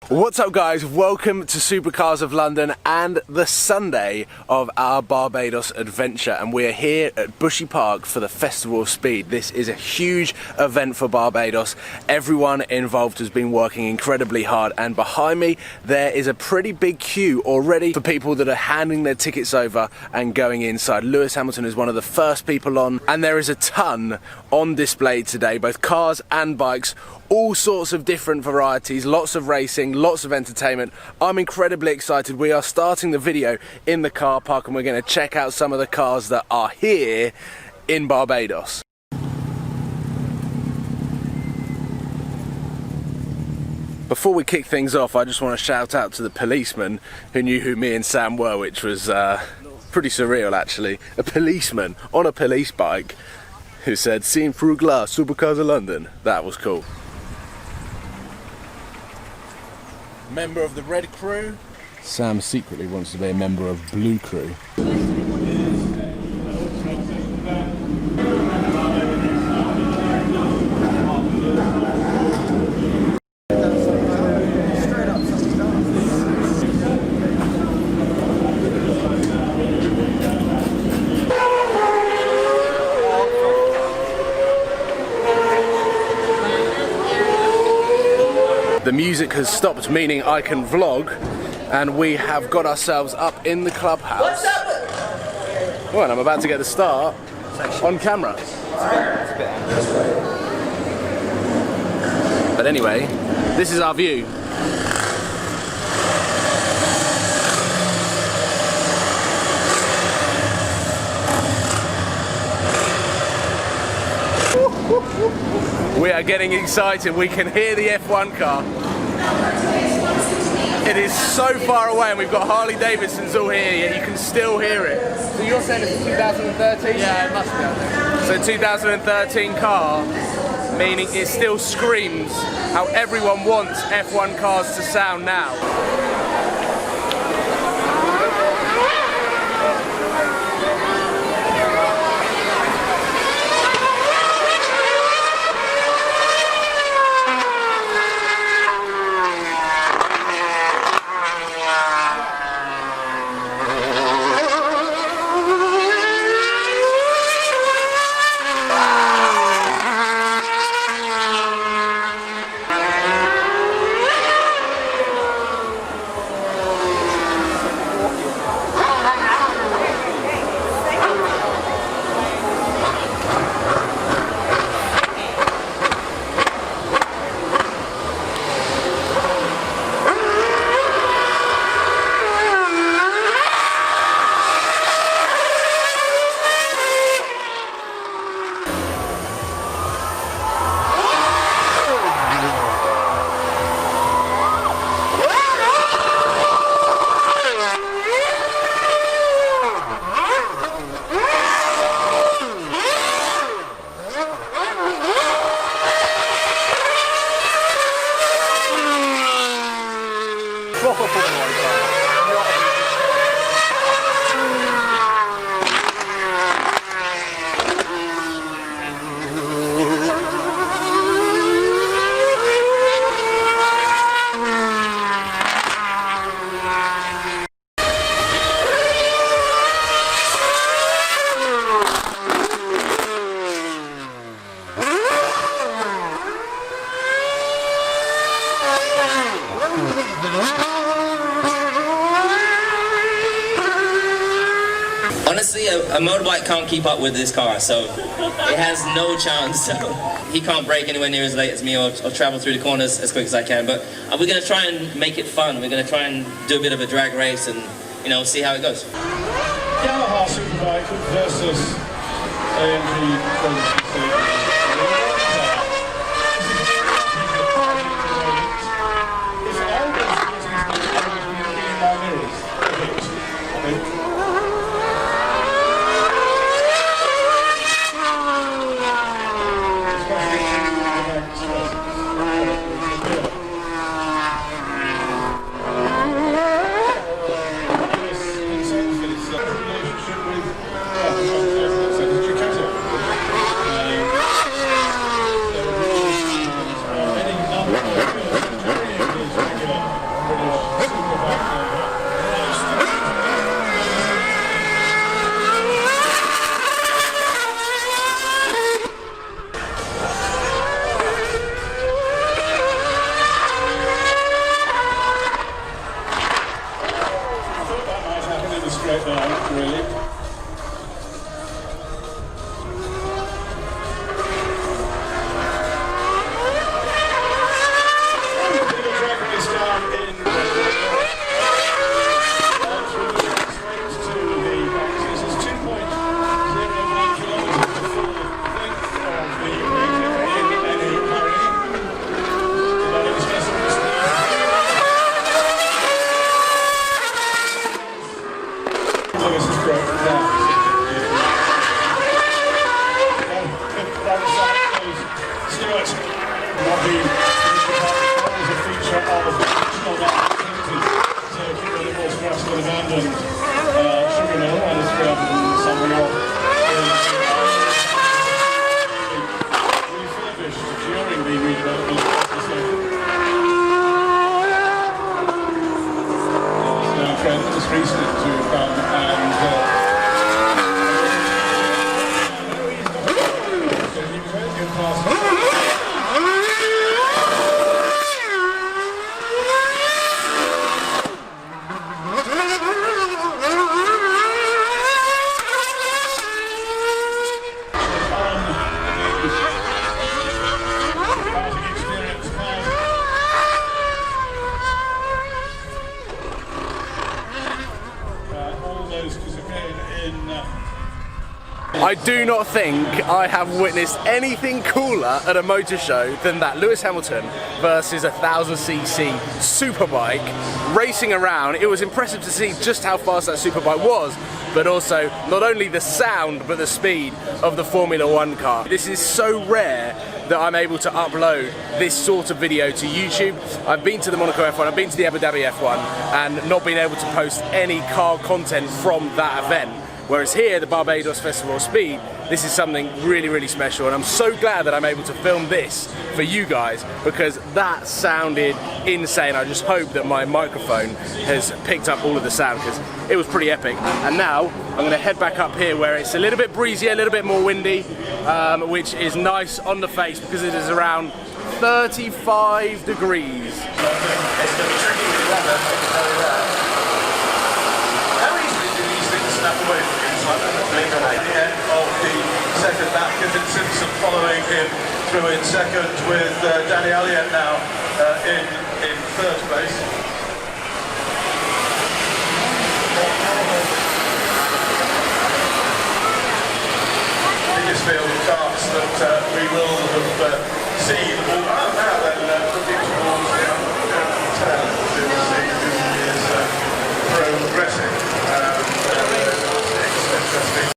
What's up guys, welcome to Supercars of London and the Sunday of our Barbados adventure, and we are here at Bushy Park for the Festival of Speed. This is a huge event for Barbados. Everyone involved has been working incredibly hard, and behind me there is a pretty big queue already for people that are handing their tickets over and going inside. Lewis Hamilton is one of the first people on, and there is a ton on display today, both cars and bikes, all sorts of different varieties, lots of racing, lots of entertainment. I'm incredibly excited. We are starting the video in the car park and we're going to check out some of the cars that are here in Barbados. Before we kick things off, I just want to shout out to the policeman who knew who me and Sam were, which was pretty surreal actually. A policeman on a police bike who said, "Seen through glass, Supercars of London." That was cool. Member of the Red Crew. Sam secretly wants to be a member of Blue Crew. The music has stopped, meaning I can vlog, and we have got ourselves up in the clubhouse. Well, and I'm about to get the start on camera. But anyway, this is our view. We are getting excited. We can hear the F1 car. It is so far away, and we've got Harley Davidsons all here, yet you can still hear it. So you're saying it's a 2013? Yeah, it must be. So 2013 car, meaning it still screams how everyone wants F1 cars to sound now. Honestly, a motorbike can't keep up with this car, so it has no chance. So he can't brake anywhere near as late as me or travel through the corners as quick as I can. But we're going to try and make it fun. We're going to try and do a bit of a drag race and, you know, see how it goes. YAMAHA SUPERBIKE versus AMG 2016. straight down, really. I do not think I have witnessed anything cooler at a motor show than that Lewis Hamilton versus a 1000cc superbike racing around. It was impressive to see just how fast that superbike was, but also not only the sound but the speed of the Formula One car. This is so rare that I'm able to upload this sort of video to YouTube. I've been to the Monaco F1, I've been to the Abu Dhabi F1 and not been able to post any car content from that event. Whereas here, the Barbados Festival of Speed, this is something really, really special, and I'm so glad that I'm able to film this for you guys because that sounded insane. I just hope that my microphone has picked up all of the sound because it was pretty epic. And now I'm going to head back up here where it's a little bit breezier, a little bit more windy, which is nice on the face because it is around 35 degrees. It's going to be tricky with the weather, I can tell you that. How easily do these things snap away from you? It's like that blink at the end of the second lap. Kevin Simpson following him through in second with Danny Elliott now in third place. Biggest field of cars that we will have seen all